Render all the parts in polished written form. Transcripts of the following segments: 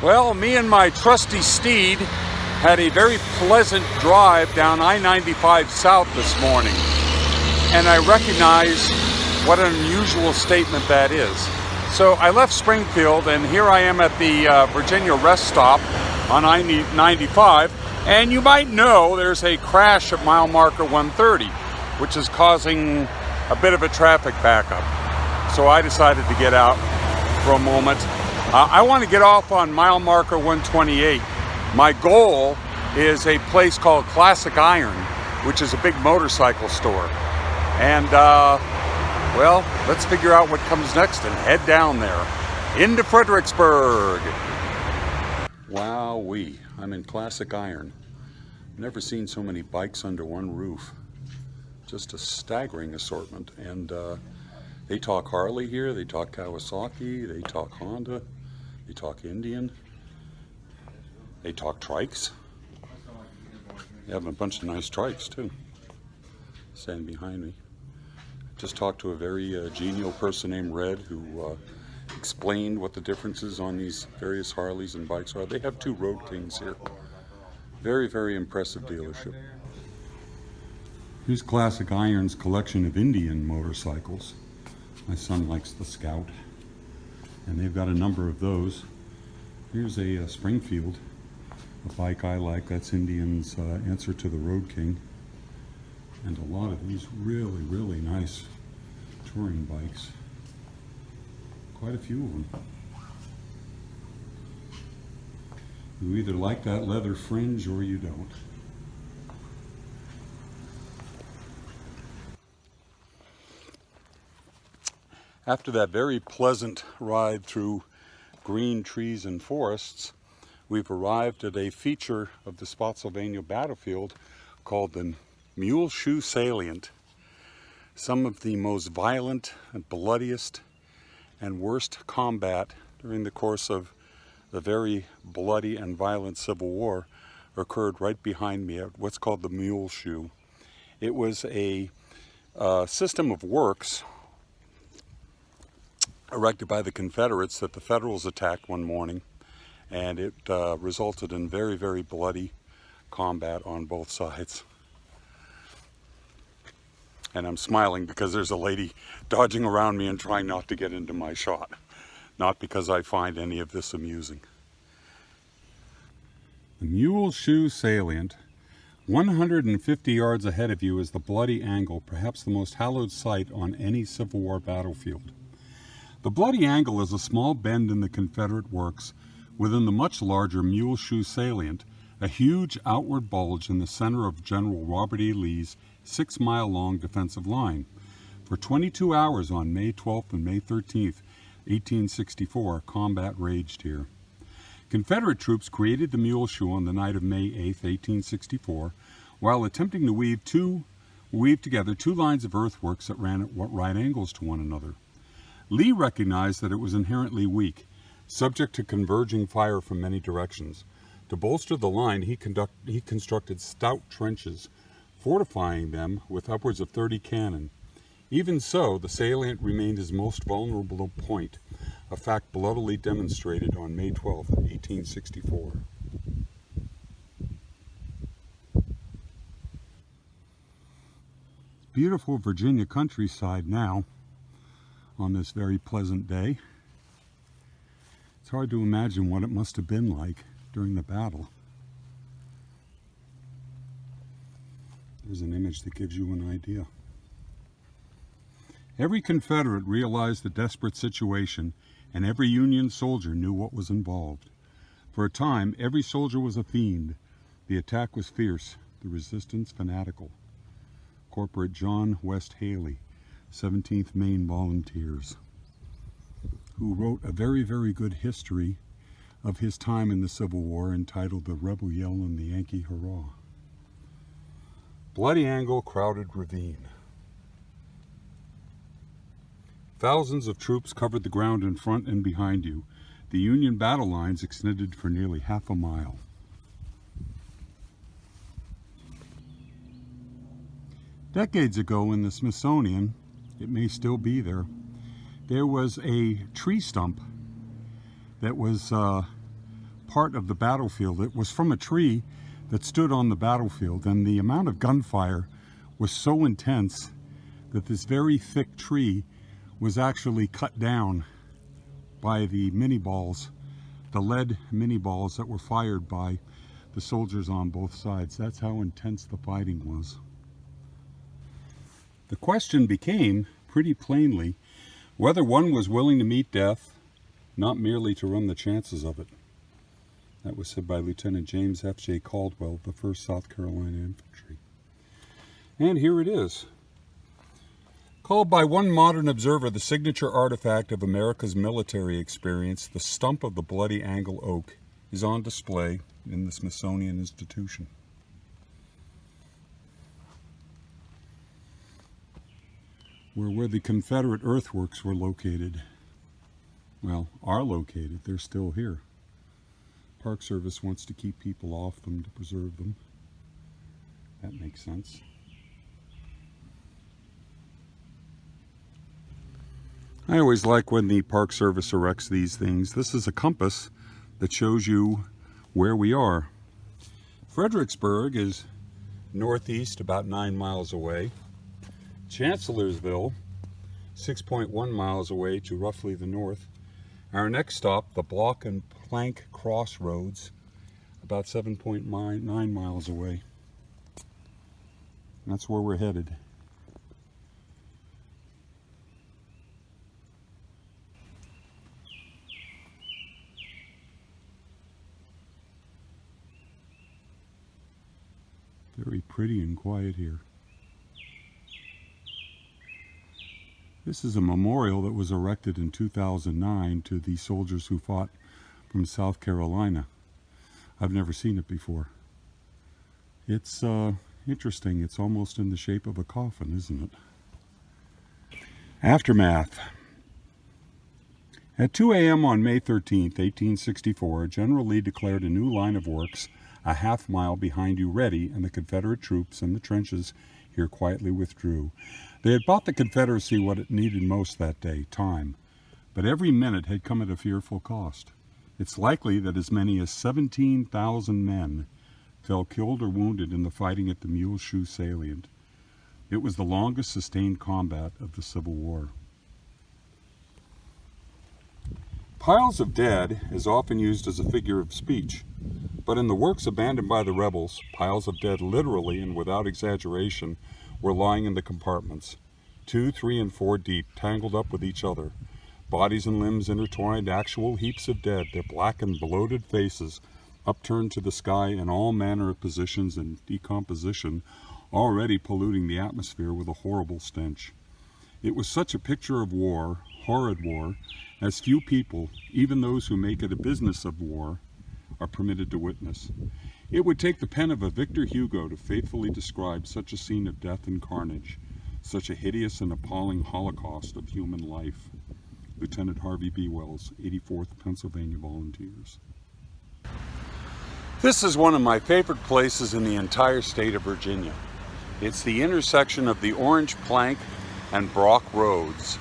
Well, me and my trusty steed had a very pleasant drive down I-95 South this morning, and I recognize what an unusual statement that is. So I left Springfield, and here I am at the Virginia rest stop on I-95, and you might know there's a crash at mile marker 130, which is causing a bit of a traffic backup. So I decided to get out for a moment. I want to get off on mile marker 128. My goal is a place called Classic Iron, which is a big motorcycle store. And, well, let's figure out what comes next and head down there into Fredericksburg. Wowee, I'm in Classic Iron. Never seen so many bikes under one roof. Just a staggering assortment. And they talk Harley here, they talk Kawasaki, they talk Honda, they talk Indian, they talk trikes. They have a bunch of nice trikes too, standing behind me. Just talked to a very genial person named Red who explained what the differences on these various Harleys and bikes are. They have two Road Kings here. Very, very impressive dealership. Here's Classic Iron's collection of Indian motorcycles. My son likes the Scout, and they've got a number of those. Here's a Springfield, a bike I like. That's Indian's answer to the Road King. And a lot of these really, really nice touring bikes. Quite a few of them. You either like that leather fringe or you don't. After that very pleasant ride through green trees and forests, we've arrived at a feature of the Spotsylvania battlefield called the Mule Shoe Salient. Some of the most violent and bloodiest and worst combat during the course of the very bloody and violent Civil War occurred right behind me at what's called the Mule Shoe. It was a system of works erected by the Confederates that the Federals attacked one morning, and it resulted in very, very bloody combat on both sides. And I'm smiling because there's a lady dodging around me and trying not to get into my shot, not because I find any of this amusing. The Mule Shoe Salient. 150 yards ahead of you is the Bloody Angle, perhaps the most hallowed sight on any Civil War battlefield. The Bloody Angle is a small bend in the Confederate works within the much larger Mule Shoe Salient, a huge outward bulge in the center of General Robert E. Lee's 6-mile-long defensive line. For 22 hours on May 12th and May 13th, 1864, combat raged here. Confederate troops created the Mule Shoe on the night of May 8th, 1864, while attempting to weave together two lines of earthworks that ran at right angles to one another. Lee recognized that it was inherently weak, subject to converging fire from many directions. To bolster the line, he constructed stout trenches, fortifying them with upwards of 30 cannon. Even so, the salient remained his most vulnerable point, a fact bloodily demonstrated on May 12, 1864. Beautiful Virginia countryside now, on this very pleasant day. It's hard to imagine what it must have been like during the battle. There's an image that gives you an idea. Every Confederate realized the desperate situation, and every Union soldier knew what was involved. For a time, every soldier was a fiend. The attack was fierce, the resistance fanatical. Corporal John West Haley, 17th Maine Volunteers, who wrote a very, very good history of his time in the Civil War entitled The Rebel Yell and the Yankee Hurrah. Bloody Angle, crowded ravine. Thousands of troops covered the ground in front and behind you. The Union battle lines extended for nearly half a mile. Decades ago in the Smithsonian, it may still be there, there was a tree stump that was part of the battlefield. It was from a tree that stood on the battlefield, and the amount of gunfire was so intense that this very thick tree was actually cut down by the mini balls, the lead mini balls that were fired by the soldiers on both sides. That's how intense the fighting was. The question became, pretty plainly, whether one was willing to meet death, not merely to run the chances of it. That was said by Lieutenant James F.J. Caldwell, the 1st South Carolina Infantry. And here it is. Called by one modern observer the signature artifact of America's military experience, the stump of the bloody angle oak is on display in the Smithsonian Institution. Where the Confederate earthworks were located, well, are located, they're still here. Park Service wants to keep people off them to preserve them. That makes sense. I always like when the Park Service erects these things. This is a compass that shows you where we are. Fredericksburg is northeast, about 9 miles away. Chancellorsville, 6.1 miles away to roughly the north. Our next stop, the Block and Plank Crossroads, about 7.9 miles away. That's where we're headed. Very pretty and quiet here. This is a memorial that was erected in 2009 to the soldiers who fought from South Carolina. I've never seen it before. It's interesting. It's almost in the shape of a coffin, isn't it? Aftermath. At 2 a.m. on May 13th, 1864, General Lee declared a new line of works a half-mile behind you ready, and the Confederate troops in the trenches here quietly withdrew. They had bought the Confederacy what it needed most that day, time. But every minute had come at a fearful cost. It's likely that as many as 17,000 men fell killed or wounded in the fighting at the Mule Shoe Salient. It was the longest sustained combat of the Civil War. Piles of dead is often used as a figure of speech, but in the works abandoned by the rebels, piles of dead literally and without exaggeration were lying in the compartments, 2, 3, and 4 deep, tangled up with each other. Bodies and limbs intertwined, actual heaps of dead, their blackened, bloated faces upturned to the sky in all manner of positions and decomposition, already polluting the atmosphere with a horrible stench. It was such a picture of war, horrid war, as few people, even those who make it a business of war, are permitted to witness. It would take the pen of a Victor Hugo to faithfully describe such a scene of death and carnage, such a hideous and appalling holocaust of human life. Lieutenant Harvey B. Wells, 84th Pennsylvania Volunteers. This is one of my favorite places in the entire state of Virginia. It's the intersection of the Orange Plank and Brock Roads.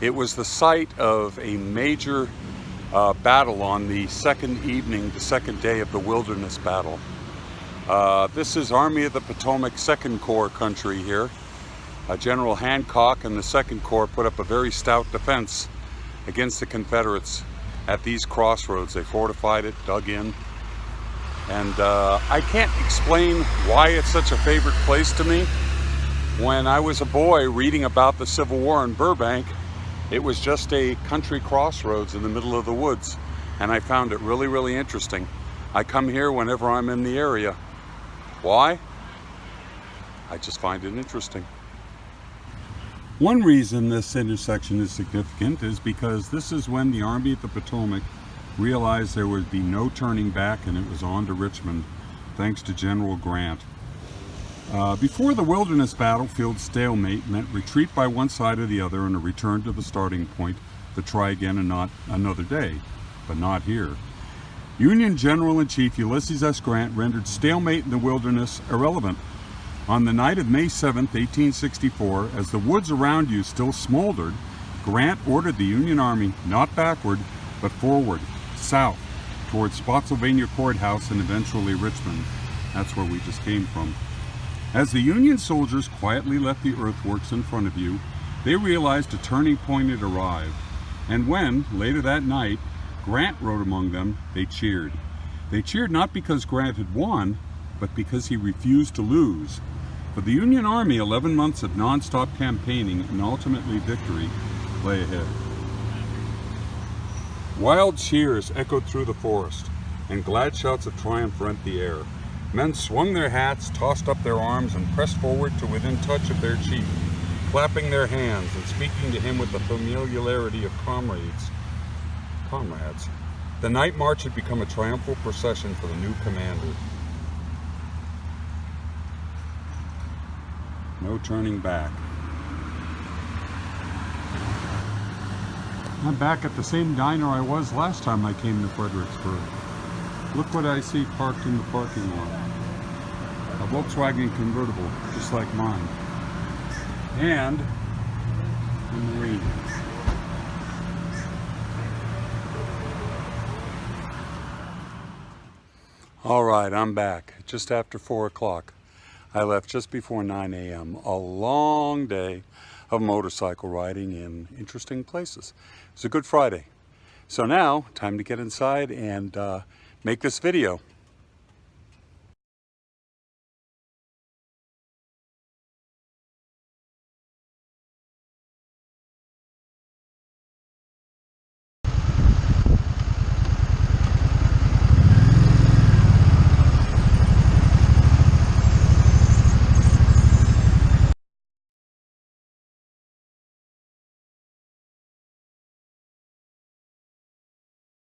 It was the site of a major battle on the second evening, the second day of the Wilderness Battle. This is Army of the Potomac 2nd Corps country here. General Hancock and the 2nd Corps put up a very stout defense against the Confederates at these crossroads. They fortified it, dug in, and I can't explain why it's such a favorite place to me. When I was a boy reading about the Civil War in Burbank, it was just a country crossroads in the middle of the woods, and I found it really, really interesting. I come here whenever I'm in the area. Why? I just find it interesting. One reason this intersection is significant is because this is when the Army of the Potomac realized there would be no turning back, and it was on to Richmond, thanks to General Grant. Before the Wilderness Battlefield, stalemate meant retreat by one side or the other and a return to the starting point to try again and not another day. But not here. Union General-in-Chief Ulysses S. Grant rendered stalemate in the wilderness irrelevant. On the night of May 7, 1864, as the woods around you still smoldered, Grant ordered the Union Army not backward, but forward, south, towards Spotsylvania Courthouse and eventually Richmond. That's where we just came from. As the Union soldiers quietly left the earthworks in front of you, they realized a turning point had arrived. And when, later that night, Grant rode among them, they cheered. They cheered not because Grant had won, but because he refused to lose. For the Union Army, 11 months of non-stop campaigning and ultimately victory lay ahead. Wild cheers echoed through the forest, and glad shouts of triumph rent the air. Men swung their hats, tossed up their arms, and pressed forward to within touch of their chief, clapping their hands and speaking to him with the familiarity of comrades. The night march had become a triumphal procession for the new commander. No turning back. I'm back at the same diner I was last time I came to Fredericksburg. Look what I see parked in the parking lot. A Volkswagen convertible, just like mine. And a Marine. All right, I'm back just after 4 o'clock. I left just before 9 a.m. A long day of motorcycle riding in interesting places. It's a good Friday. So now, time to get inside and make this video.